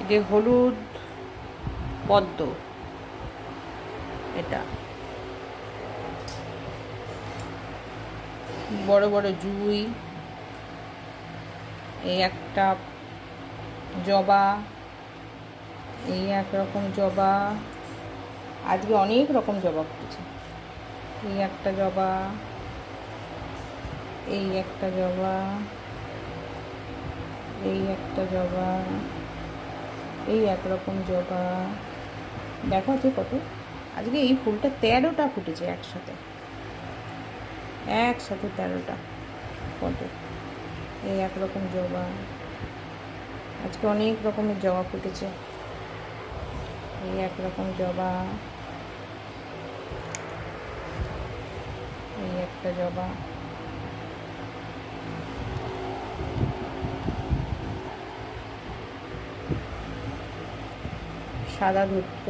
যে হলুদ পদ্ম, এটা বড় বড় জুঁই, এই একটা জবা, এই একরকম জবা, আজকে অনেক রকম জবা ফুটেছে। এই একটা জবা, এই একটা জবা, এই একটা জবা, এই একরকম জবা। দেখো আছে কত, আজকে এই ফুলটা 13টা ফুটেছে একসাথে, একসাথে 13টা। কত, এই একরকম জবা, আজকে অনেক রকমের জবা ফুটেছে। এই একরকম জবা, এই একটা জবা, সাদা ধূর্ত,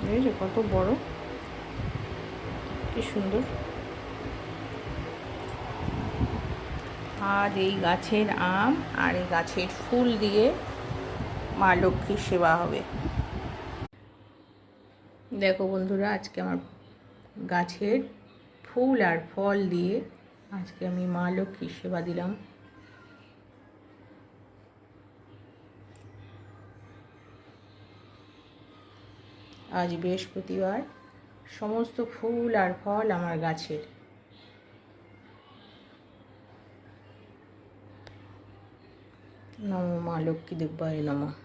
বুঝেছো কত বড়, কি সুন্দর। আজ এই গাছের আম আর এই গাছের ফুল দিয়ে মা লক্ষ্মীর সেবা হবে। দেখো বন্ধুরা, আজকে আমার গাছের ফুল আর ফল দিয়ে আজকে আমি মা লক্ষ্মীর সেবা দিলাম। আজ বৃহস্পতিবার, সমস্ত ফুল আর ফল আমার গাছের। নমো মা লক্ষ্মী দেব্যায় নমঃ।